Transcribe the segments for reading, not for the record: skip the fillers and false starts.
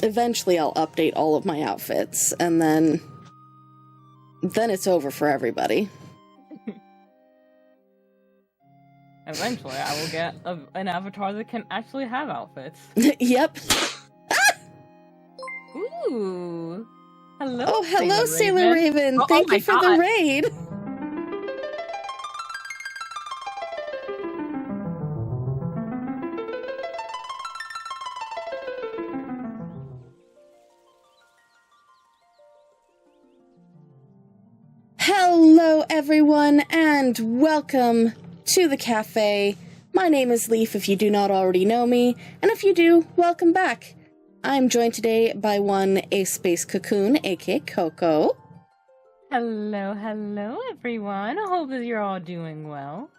Eventually I'll update all of my outfits, and then it's over for everybody. Eventually, I will get an avatar that can actually have outfits. Yep. Ooh. Hello. Oh, hello, Sailor Raven. Thank you for the raid. Hello, everyone, and welcome to the cafe. My name is Leaf, if you do not already know me, and if you do, welcome back. I'm joined today by one ASpaceCocoon, aka Coco. Hello, everyone. I hope that you're all doing well.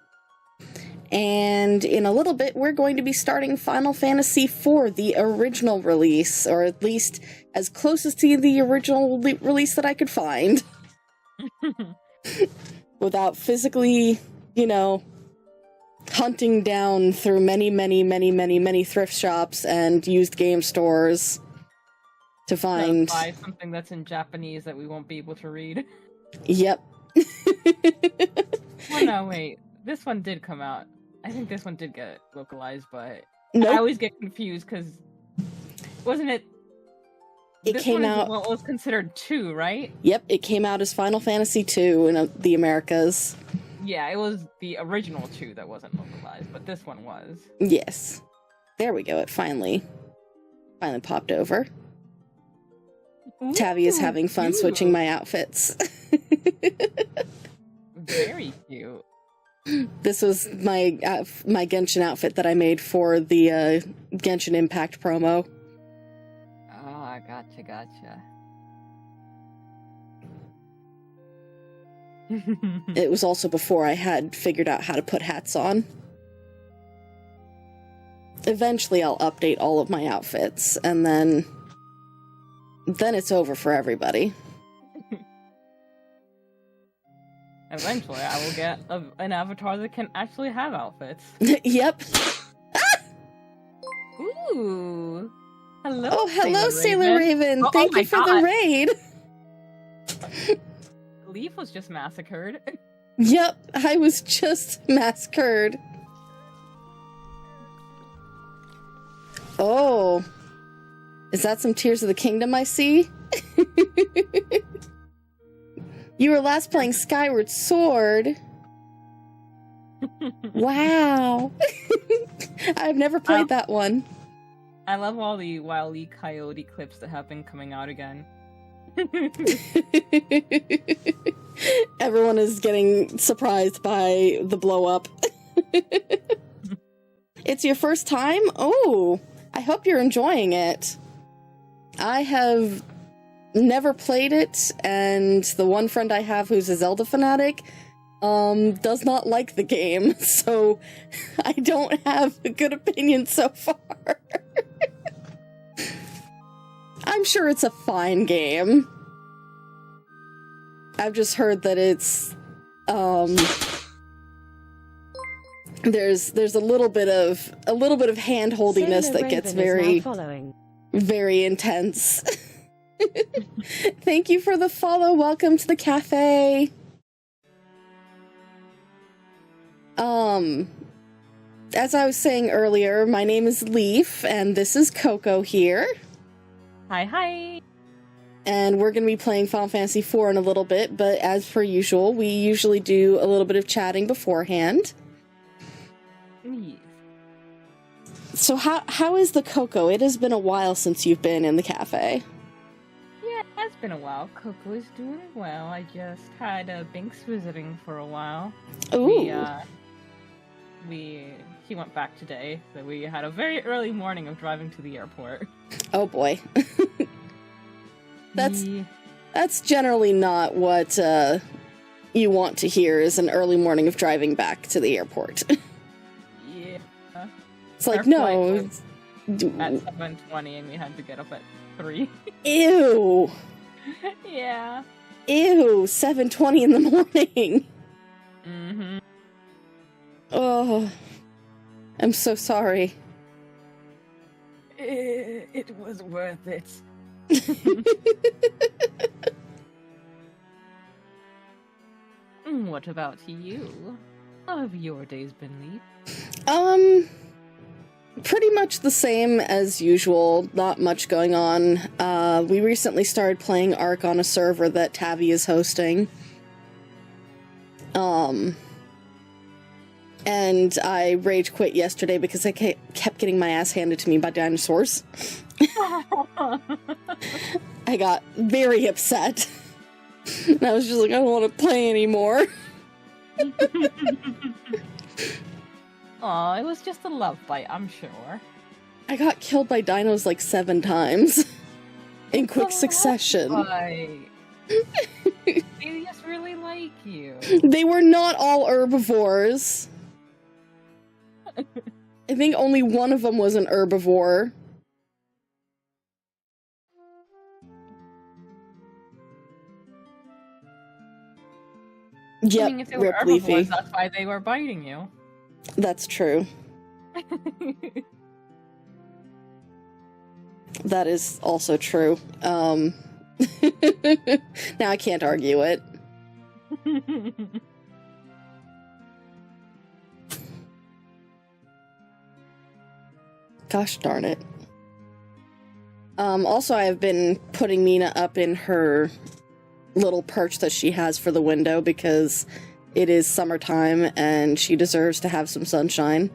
And in a little bit, we're going to be starting Final Fantasy IV, the original release, or at least as close as to the original release that I could find. Without physically, hunting down through many thrift shops and used game stores to find... buy something that's in Japanese that we won't be able to read. Yep. Oh no, wait. This one did come out. I think this one did get localized, but nope. I always get confused because wasn't it... It this came one out... What was considered 2, right? Yep, it came out as Final Fantasy II in the Americas. Yeah, it was the original 2 that wasn't localized, but this one was. Yes. There we go, it finally popped over. Ooh, Tavi is having fun switching my outfits. Very cute. This was my Genshin outfit that I made for the Genshin Impact promo. Oh, gotcha. It was also before I had figured out how to put hats on. Eventually I'll update all of my outfits, and then it's over for everybody. Eventually I will get an avatar that can actually have outfits. Yep. Ooh. Hello. Oh, hello, Sailor Raven. Thank you for the raid. Leaf was just massacred. Yep, I was just massacred. Oh. Is that some Tears of the Kingdom I see? You were last playing Skyward Sword. Wow. I've never played that one. I love all the Wile E. Coyote clips that have been coming out again. Everyone is getting surprised by the blow up. It's your first time? Oh, I hope you're enjoying it. I have never played it, and the one friend I have who's a Zelda fanatic does not like the game, so I don't have a good opinion so far. I'm sure it's a fine game. I've just heard that it's there's a little bit of hand-holdiness that gets very intense. Thank you for the follow. Welcome to the cafe. As I was saying earlier, my name is Leaf, and this is Coco here. Hi. And we're going to be playing Final Fantasy IV in a little bit, but as per usual, we usually do a little bit of chatting beforehand. Yes. So how is the Coco? It has been a while since you've been in the cafe. Yeah, it has been a while. Coco is doing well. I just had Binks visiting for a while. Ooh. He went back today, so we had a very early morning of driving to the airport. Oh boy. That's generally not what you want to hear, is an early morning of driving back to the airport. Yeah. It's like, no. At 7:20 and we had to get up at 3. Ew. Yeah. Ew, 7:20 in the morning. Mm-hmm. Oh. I'm so sorry. It was worth it. What about you? How have your days been, Leaf? Pretty much the same as usual. Not much going on. We recently started playing Ark on a server that Tavi is hosting. And I rage quit yesterday because I kept getting my ass handed to me by dinosaurs. I got very upset. And I was just like, I don't want to play anymore. Aw, it was just a love bite, I'm sure. I got killed by dinos like 7 times. In quick succession. They just really like you. They were not all herbivores. I think only one of them was an herbivore. Yep, I mean, if they were herbivores, Leafy. That's why they were biting you. That's true. That is also true. Now I can't argue it. Gosh darn it. Also, I have been putting Mina up in her little perch that she has for the window because it is summertime and she deserves to have some sunshine.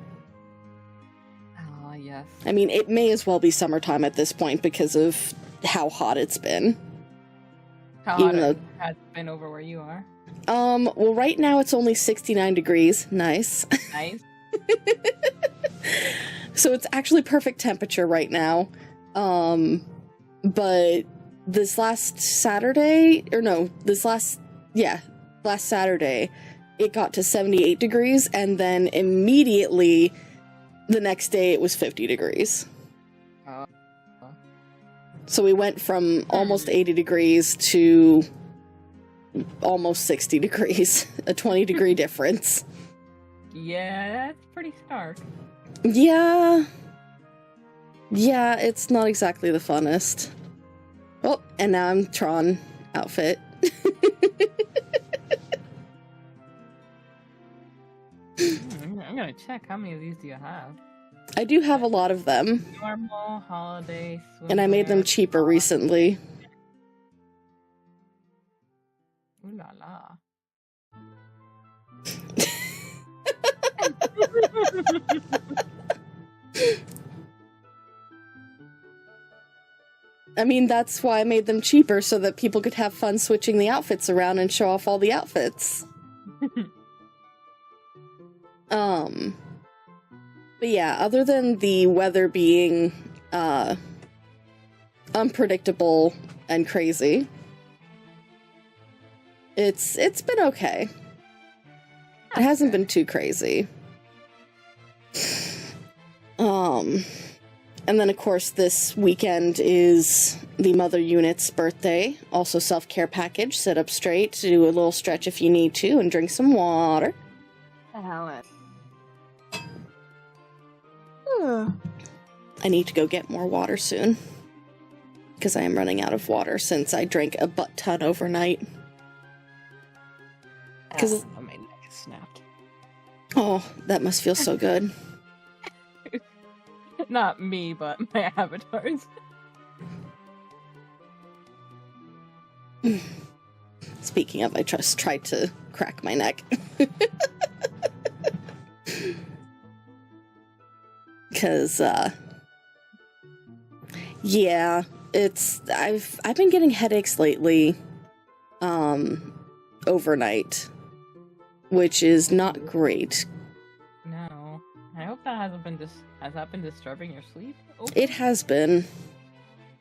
Oh, yes. I mean, it may as well be summertime at this point because of how hot it's been. How hot it has been over where you are? Well, right now it's only 69 degrees. Nice. Nice. So it's actually perfect temperature right now. But this last Saturday, last Saturday, it got to 78 degrees, and then immediately the next day it was 50 degrees. So we went from almost 80 degrees to almost 60 degrees, a 20-degree difference. Yeah, that's pretty stark. Yeah, it's not exactly the funnest. Oh, and now I'm Tron outfit. I'm gonna check how many of these do you have. I do have a lot of them. Normal, holiday, swimwear, and I made them cheaper recently. Ooh la la. I mean, that's why I made them cheaper, so that people could have fun switching the outfits around and show off all the outfits. But yeah, other than the weather being, unpredictable and crazy, it's been okay. It hasn't been too crazy. And then, of course, this weekend is the mother unit's birthday. Also self-care package. Sit up straight, do a little stretch if you need to, and drink some water. I need to go get more water soon. Because I am running out of water since I drank a butt ton overnight. Because my neck is snapped. Oh, that must feel so good. Not me, but my avatars. Speaking of, I just tried to crack my neck. Because, yeah, I've been getting headaches lately, overnight, which is not great. No, I hope that has that been disturbing your sleep? Oh. It has been.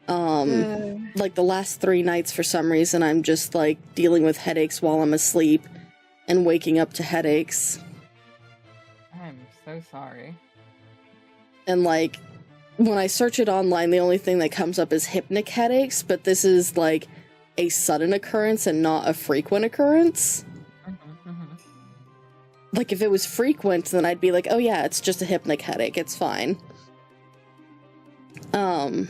Like the last 3 nights, for some reason, I'm just like dealing with headaches while I'm asleep and waking up to headaches. I'm so sorry. And like, when I search it online, the only thing that comes up is hypnic headaches, but this is like a sudden occurrence and not a frequent occurrence. Like, if it was frequent, then I'd be like, oh yeah, it's just a hypnic headache, it's fine. Also,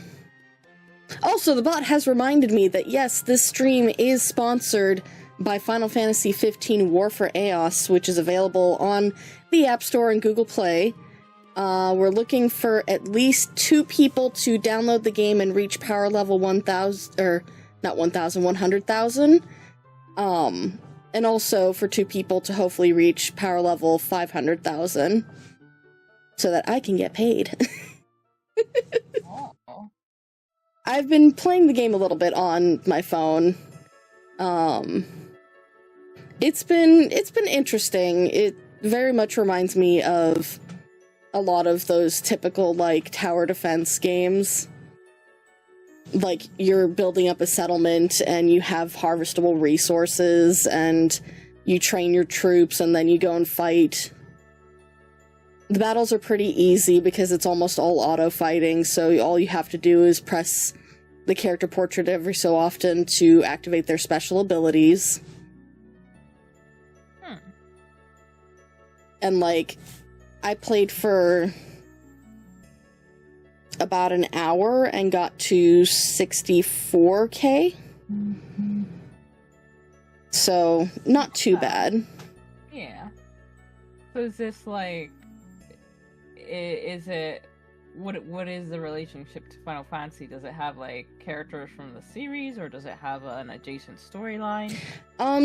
the bot has reminded me that yes, this stream is sponsored by Final Fantasy XV War for Eos, which is available on the App Store and Google Play. We're looking for at least 2 people to download the game and reach power level 1,000, or not 1,000, 100,000. And also for 2 people to hopefully reach power level 500,000 so that I can get paid. Oh. I've been playing the game a little bit on my phone. It's been interesting. It very much reminds me of a lot of those typical, like, tower defense games. Like, you're building up a settlement, and you have harvestable resources, and you train your troops, and then you go and fight. The battles are pretty easy, because it's almost all auto-fighting, so all you have to do is press the character portrait every so often to activate their special abilities. And, like, I played for about an hour and got to 64k. So, not too bad. Yeah. So is this, like, is it, what is the relationship to Final Fantasy? Does it have, like, characters from the series, or does it have an adjacent storyline?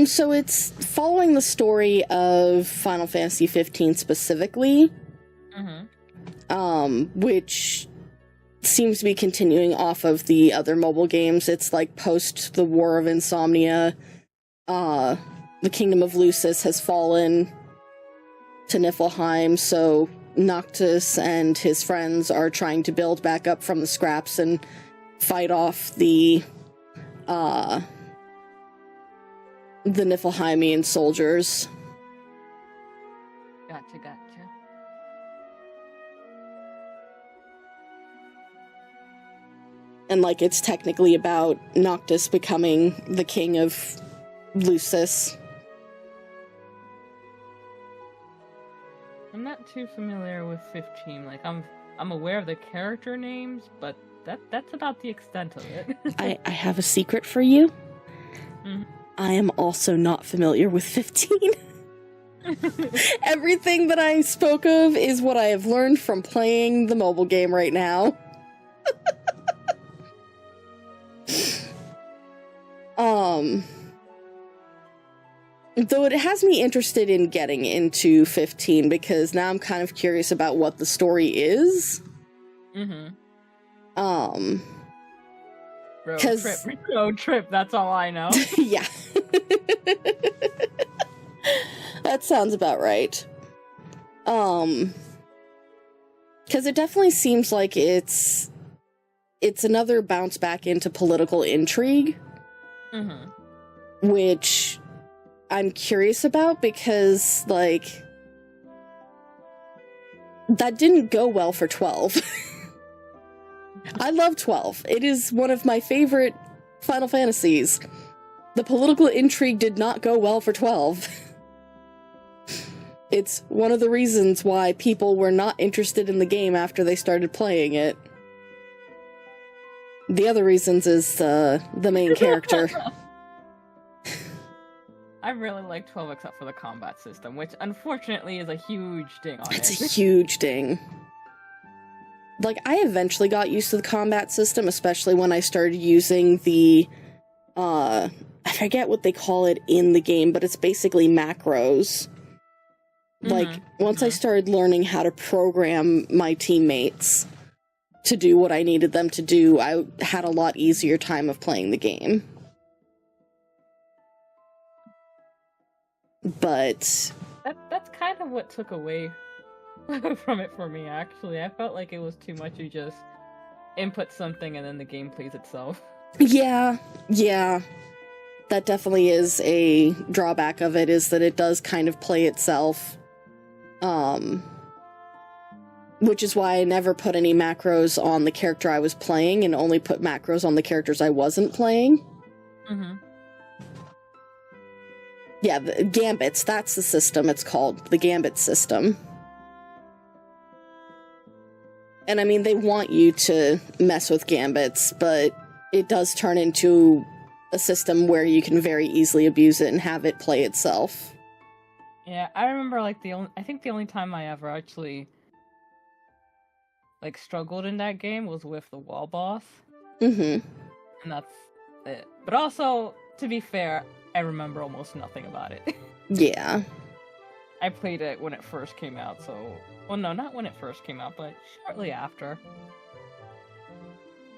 So it's following the story of Final Fantasy 15 specifically. Which seems to be continuing off of the other mobile games. It's like post the War of Insomnia, the Kingdom of Lucis has fallen to Niflheim, so Noctis and his friends are trying to build back up from the scraps and fight off the Niflheimian soldiers. Gotcha. And, like, it's technically about Noctis becoming the king of Lucis. I'm not too familiar with 15. Like, I'm aware of the character names, but that's about the extent of it. I have a secret for you. Mm-hmm. I am also not familiar with 15. Everything that I spoke of is what I have learned from playing the mobile game right now. Though it has me interested in getting into 15, because now I'm kind of curious about what the story is. Road trip, that's all I know. Yeah. That sounds about right. Because it definitely seems like it's another bounce back into political intrigue. Which I'm curious about, because, like, that didn't go well for 12. I love 12. It is one of my favorite Final Fantasies. The political intrigue did not go well for 12. It's one of the reasons why people were not interested in the game after they started playing it. The other reasons is the main character. I really like 12 except for the combat system, which unfortunately is a huge ding on it. It's a huge ding. Like, I eventually got used to the combat system, especially when I started using the, I forget what they call it in the game, but it's basically macros. Like, once I started learning how to program my teammates to do what I needed them to do, I had a lot easier time of playing the game. But that's kind of what took away from it for me, actually. I felt like it was too much. You just input something and then the game plays itself. Yeah. That definitely is a drawback of it, is that it does kind of play itself. Which is why I never put any macros on the character I was playing and only put macros on the characters I wasn't playing. Yeah, the Gambits, that's the system it's called. The Gambit system. And I mean, they want you to mess with gambits, but it does turn into a system where you can very easily abuse it and have it play itself. Yeah, I remember, like, I think the only time I ever actually, like, struggled in that game was with the wall boss. Mm-hmm. And that's it. But also, to be fair, I remember almost nothing about it. Yeah. I played it when it first came out, so... Well, no, not when it first came out, but shortly after.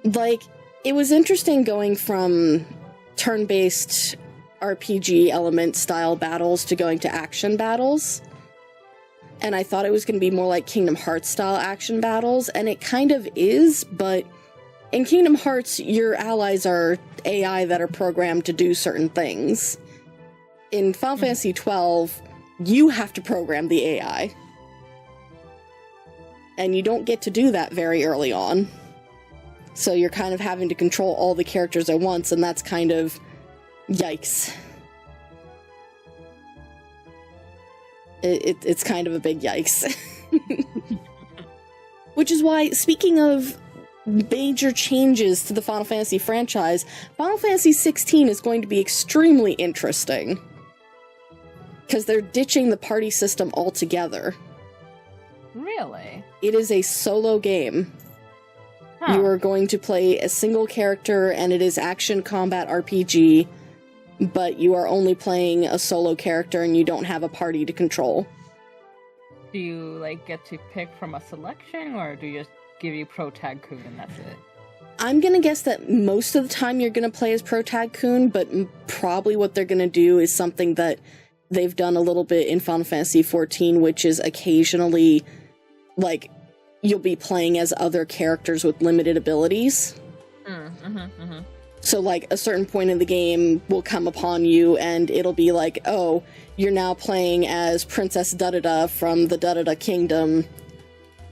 Like, it was interesting going from turn-based RPG element style battles to going to action battles. And I thought it was going to be more like Kingdom Hearts style action battles, and it kind of is, but in Kingdom Hearts, your allies are AI that are programmed to do certain things. In Final Fantasy XII, you have to program the AI. And you don't get to do that very early on. So you're kind of having to control all the characters at once, and that's kind of... yikes. It's kind of a big yikes. Which is why, speaking of major changes to the Final Fantasy franchise, Final Fantasy XVI is going to be extremely interesting. Because they're ditching the party system altogether. Really? It is a solo game. Huh. You are going to play a single character, and it is action combat RPG, but you are only playing a solo character and you don't have a party to control. Do you, like, get to pick from a selection, or do you just give you ProTagCoon and that's it? I'm gonna guess that most of the time you're gonna play as ProTagCoon, but probably what they're gonna do is something that they've done a little bit in Final Fantasy XIV, which is occasionally, like, you'll be playing as other characters with limited abilities. So, like, a certain point in the game will come upon you, and it'll be like, oh, you're now playing as Princess Da-Da-Da from the Da-Da-Da Kingdom,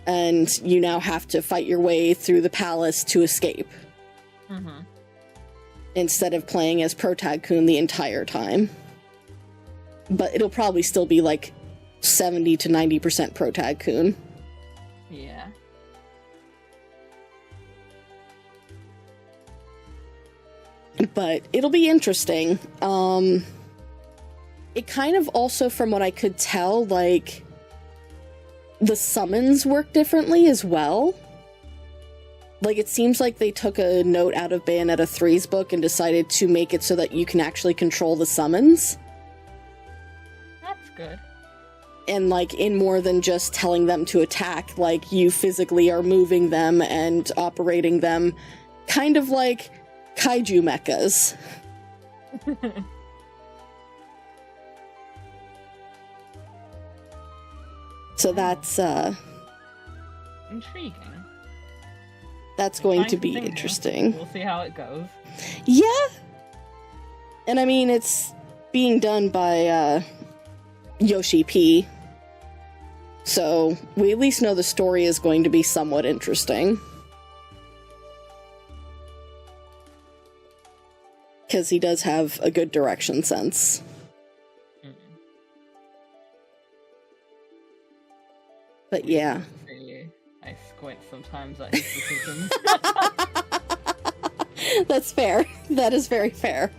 and you now have to fight your way through the palace to escape. Instead of playing as ProTagCoon the entire time. But it'll probably still be, like, 70 to 90% ProTagCoon. Yeah. But it'll be interesting. It kind of also, from what I could tell, like, the summons work differently as well. Like, it seems like they took a note out of Bayonetta 3's book and decided to make it so that you can actually control the summons. That's good. And, like, in more than just telling them to attack, like, you physically are moving them and operating them, kind of like kaiju mechas. So that's, intriguing. That's going to be interesting. We'll see how it goes. Yeah! And I mean, it's being done by, Yoshi P. So, we at least know the story is going to be somewhat interesting. Because he does have a good direction sense. But yeah. I squint sometimes at his decisions. That's fair. That is very fair.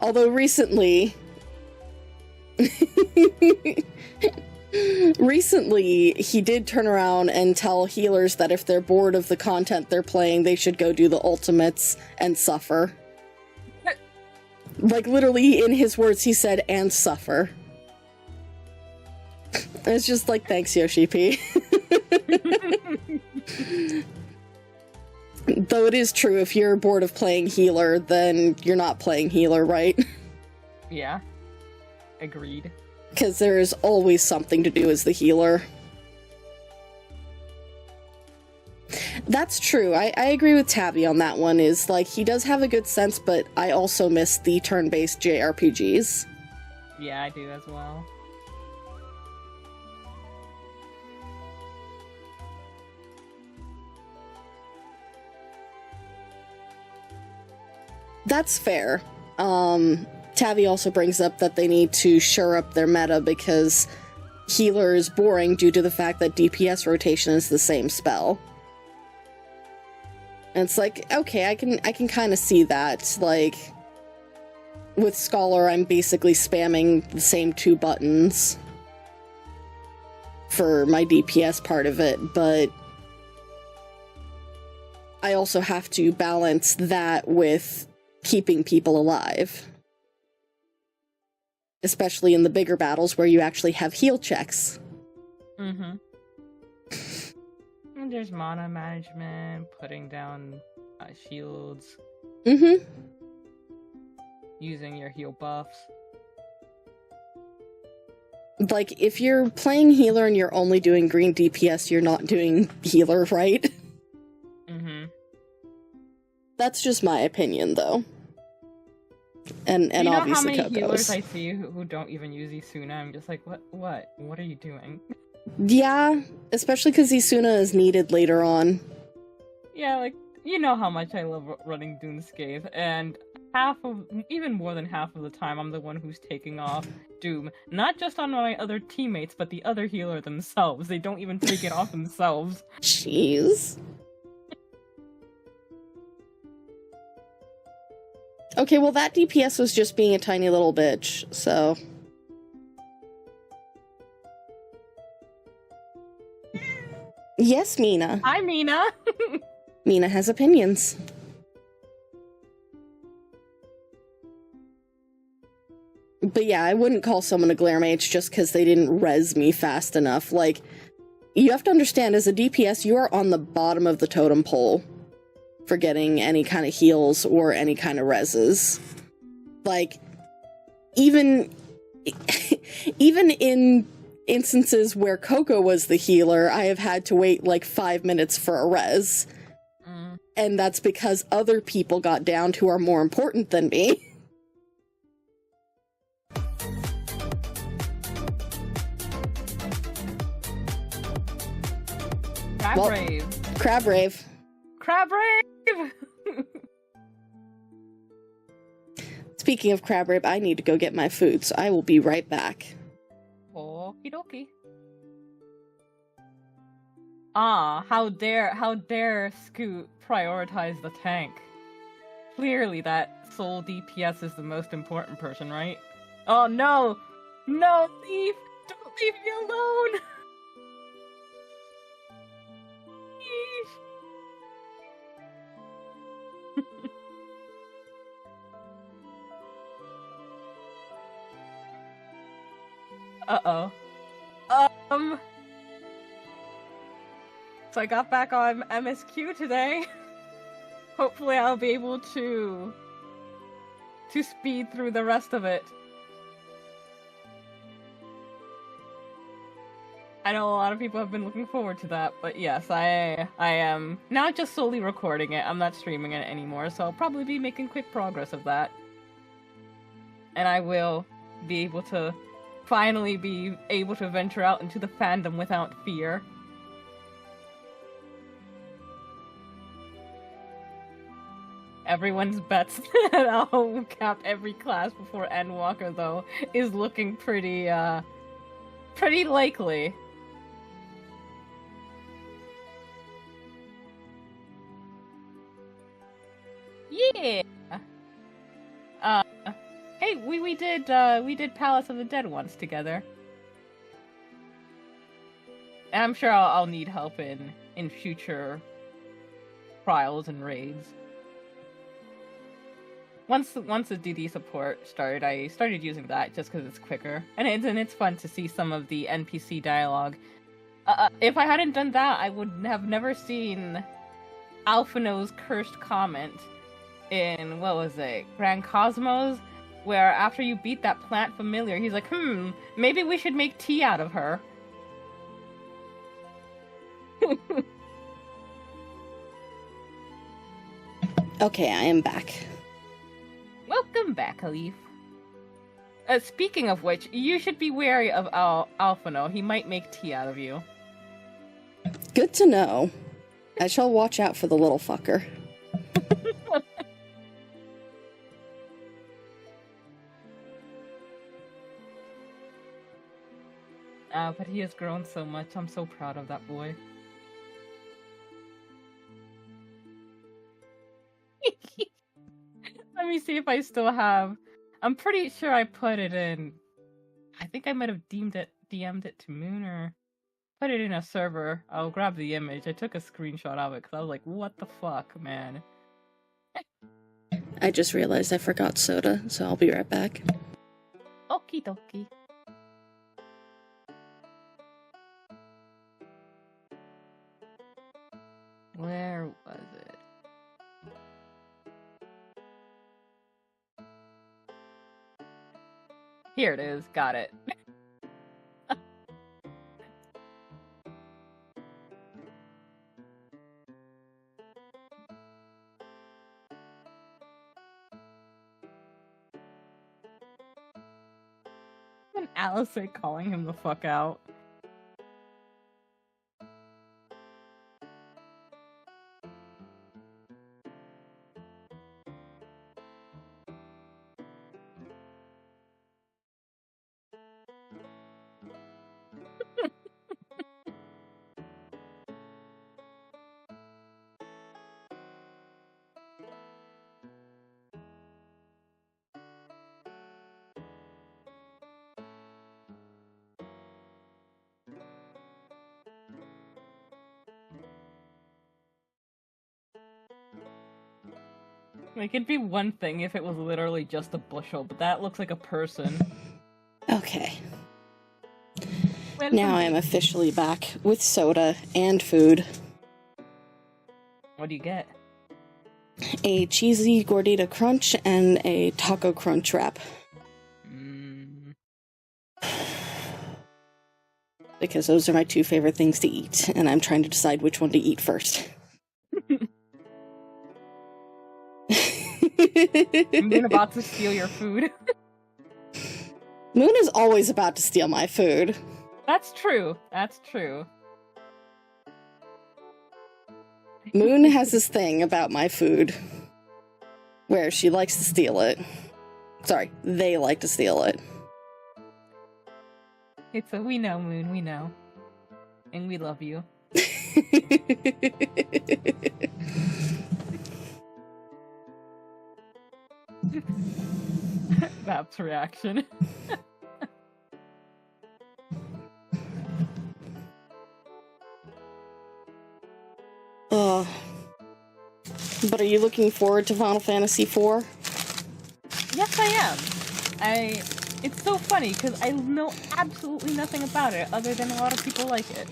Although recently... recently, he did turn around and tell healers that if they're bored of the content they're playing, they should go do the ultimates and suffer. Like, literally, in his words, he said, and suffer. It's just like, thanks, Yoshi P. Though it is true, if you're bored of playing healer, then you're not playing healer, right? Yeah. Agreed. Because there's always something to do as the healer. That's true. I agree with Tabby on that one, is, like, he does have a good sense, but I also miss the turn-based JRPGs. Yeah, I do as well. That's fair. Tabby also brings up that they need to shore up their meta because healer is boring due to the fact that DPS rotation is the same spell. And it's like, okay, I can kind of see that. Like, with Scholar, I'm basically spamming the same 2 buttons for my DPS part of it, but I also have to balance that with keeping people alive. Especially in the bigger battles where you actually have heal checks. Mm-hmm. And there's mana management, putting down shields. Mm-hmm. Using your heal buffs. Like, if you're playing healer and you're only doing green DPS, you're not doing healer, right? Mm-hmm. That's just my opinion, though. And you know obviously how many Coco's. healers I see who don't even use Isuna? I'm just like, what are you doing? Yeah, especially because Isuna is needed later on. Yeah, like, you know how much I love running Doomscape, and even more than half of the time, I'm the one who's taking off Doom. Not just on my other teammates, but the other healer themselves. They don't even take it off themselves. Jeez. Okay, well that DPS was just being a tiny little bitch, so... Yes, Mina. Hi, Mina! Mina has opinions. But yeah, I wouldn't call someone a glare mage just because they didn't res me fast enough. Like, you have to understand, as a DPS, you are on the bottom of the totem pole for getting any kind of heals or any kind of reses. Like, even in instances where Coco was the healer, I have had to wait like 5 minutes for a res. And that's because other people got downed who are more important than me. Crabrave. Crabrave. Crabrave! Speaking of Crabrave, I need to go get my food, so I will be right back. Okie dokie. Ah, how dare Scoot prioritize the tank. Clearly that sole DPS is the most important person, right? Oh no! No, Thief! Don't leave me alone! Thief! Uh-oh. So I got back on MSQ today. Hopefully I'll be able to speed through the rest of it. I know a lot of people have been looking forward to that, but yes, I am now just solely recording it. I'm not streaming it anymore, so I'll probably be making quick progress of that. And I will be able to finally be able to venture out into the fandom without fear. Everyone's bets that I'll cap every class before Endwalker, though, is looking pretty likely. Yeah! Hey, we did Palace of the Dead once together. And I'm sure I'll need help in future trials and raids. Once the DD support started, I started using that just because it's quicker, and it's fun to see some of the NPC dialogue. If I hadn't done that, I would have never seen Alphino's cursed comment in, what was it, Grand Cosmos, where after you beat that plant familiar, he's like, maybe we should make tea out of her. Okay, I am back. Welcome back, Khalif. Speaking of which, you should be wary of Alphino. He might make tea out of you. Good to know. I shall watch out for the little fucker. But he has grown so much. I'm so proud of that boy. Let me see if I still have. I'm pretty sure I put it in. I think I might have DM'd it to Moon or put it in a server. I'll grab the image. I took a screenshot of it because I was like, what the fuck, man? I just realized I forgot soda, so I'll be right back. Okie dokie. Where was it? Here it is. Got it. And Alice calling him the fuck out. Like, it'd be one thing if it was literally just a bushel, but that looks like a person. Okay. Now I am officially back with soda and food. What do you get? A cheesy gordita crunch and a taco crunch wrap. Because those are my two favorite things to eat, and I'm trying to decide which one to eat first. Moon about to steal your food. Moon is always about to steal my food. That's true. That's true. Moon has this thing about my food where she likes to steal it. Sorry, they like to steal it. It's a we know, Moon, we know. And we love you. Bab's reaction. But are you looking forward to Final Fantasy IV? Yes, I am. It's so funny because I know absolutely nothing about it other than a lot of people like it.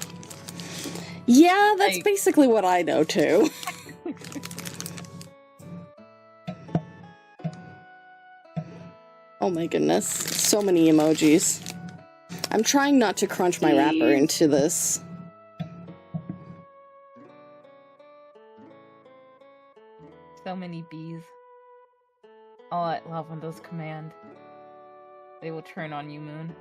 Yeah, that's basically what I know too. Oh my goodness, so many emojis. I'm trying not to crunch my wrapper into this. So many bees. All at Lavenda's command. They will turn on you, Moon.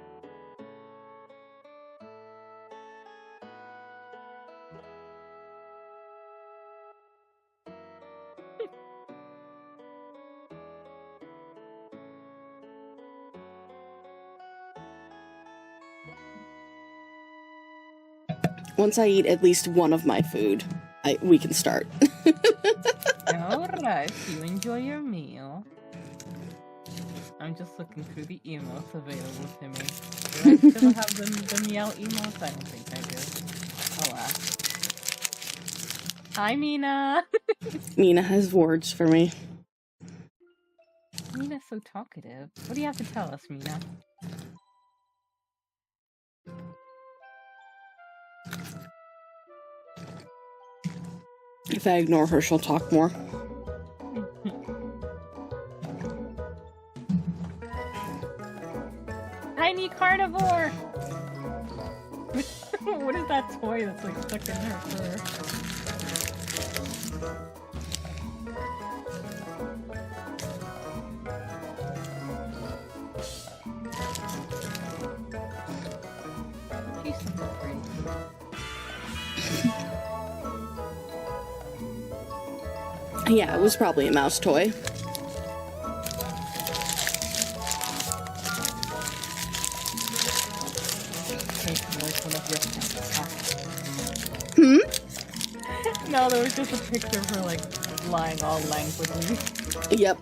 Once I eat at least one of my food, we can start. Alright, you enjoy your meal. I'm just looking through the emotes available to me. Do I still have the meow emotes? I don't think I do. Oh well. Hi, Mina! Mina has words for me. Mina's so talkative. What do you have to tell us, Mina? If I ignore her, she'll talk more. Tiny carnivore! What is that toy that's like stuck in her fur? She's so pretty. Yeah, it was probably a mouse toy. Take Hmm? No, there was just a picture of her, like, lying all languidly. Yep.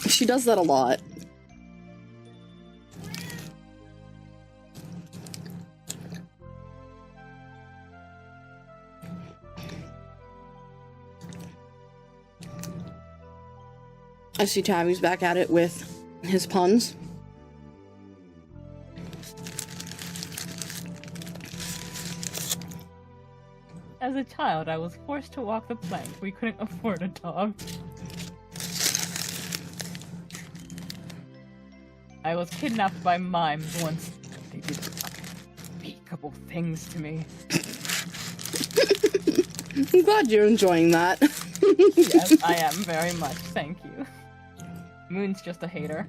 She does that a lot. I see Tabby's back at it with his puns. As a child, I was forced to walk the plank. We couldn't afford a dog. I was kidnapped by mimes once. They did unspeakable things to me. I'm glad you're enjoying that. Yes, I am very much. Thank you. Moon's just a hater.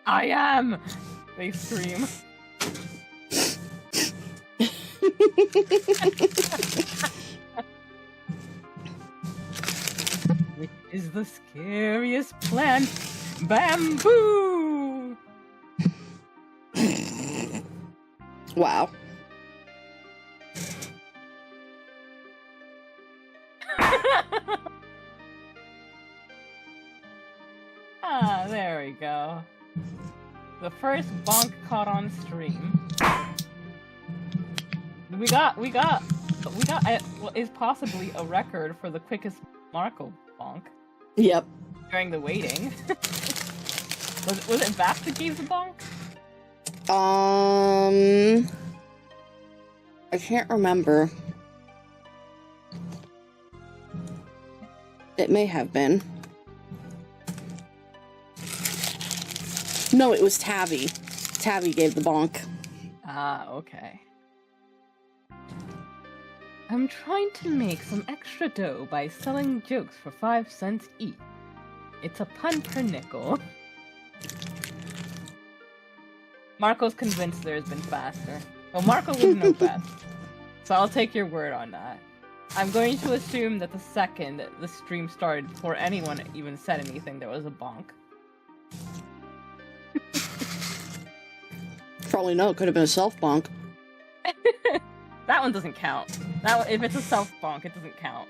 I am! They scream. Which is the scariest plant? Bamboo! Wow. Ah, there we go. The first bonk caught on stream. We got what is possibly a record for the quickest Marco bonk. Yep. During the waiting. was it Vax that gave the bonk? I can't remember. It may have been. No, it was Tabby. Tabby gave the bonk. Ah, okay. I'm trying to make some extra dough by selling jokes for 5 cents each. It's a pun per nickel. Marco's convinced there's been faster. Well, Marco would know best. So I'll take your word on that. I'm going to assume that the second the stream started, before anyone even said anything, there was a bonk. Probably no, it could have been a self-bonk. That one doesn't count. If it's a self-bonk, it doesn't count.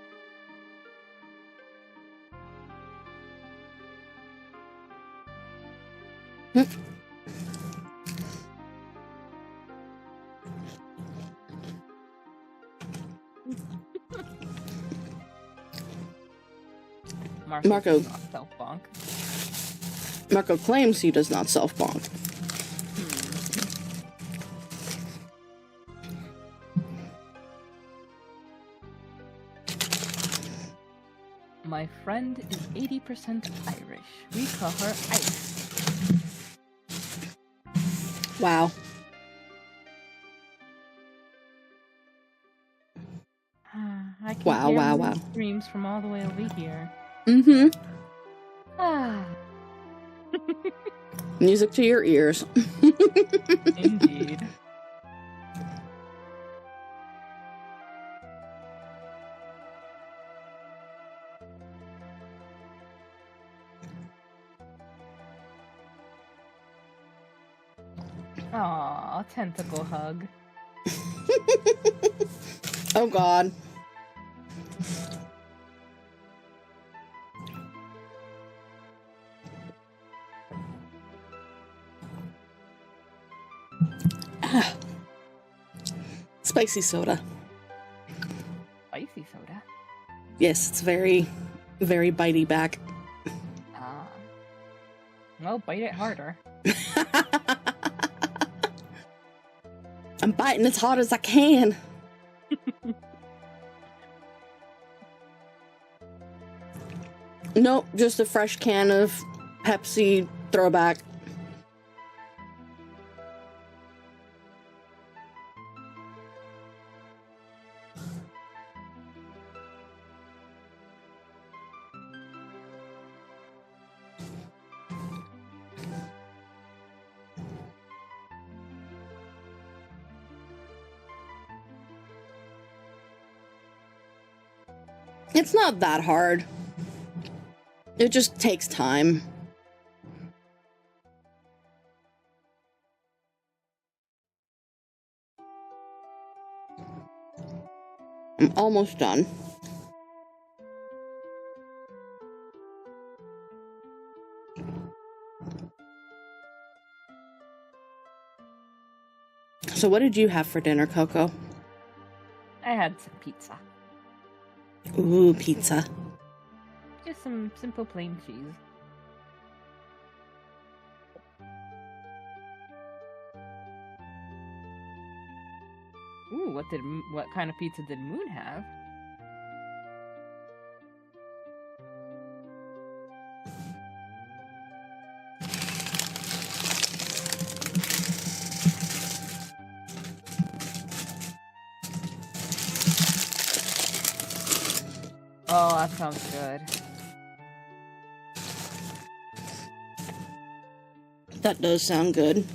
Marco. Does not self-bonk. Marco claims he does not self-bonk. My friend is 80% Irish. We call her Ice. Wow. I can Wow, hear wow, Moon wow. screams from all the way over here. Mm-hmm. Ah. Music to your ears. Indeed. Aw, tentacle hug. Oh god. Spicy soda. Spicy soda? Yes, it's very, very bitey back. Ah. Well, bite it harder. I'm biting as hard as I can. Nope, just a fresh can of Pepsi throwback. It's not that hard. It just takes time. I'm almost done. So what did you have for dinner, Coco? I had some pizza. Ooh, pizza. Just some simple plain cheese. Ooh, what kind of pizza did Moon have? Oh, that sounds good. That does sound good.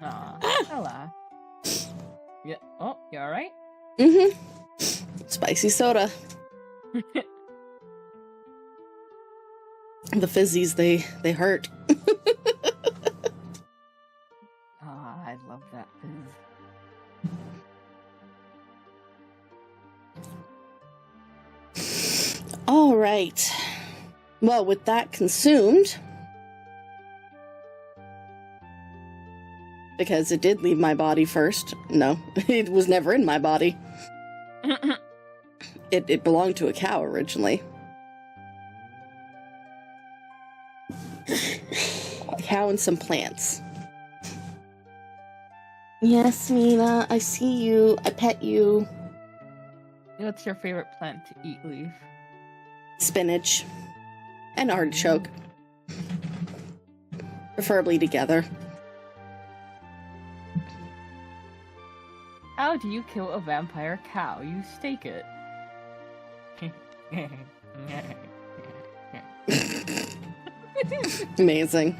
Aw, hello. Yeah. Oh, you alright? Mm-hmm. Spicy soda. The fizzies, they hurt. Ah, I love that fizz. All right. Well, with that consumed, because it did leave my body first. No, it was never in my body. It belonged to a cow originally. A cow and some plants. Yes, Mina, I see you. I pet you. What's your favorite plant to eat, Leaf? Spinach. And artichoke. Preferably together. How do you kill a vampire cow? You stake it. Amazing.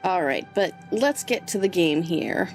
Alright, but let's get to the game here.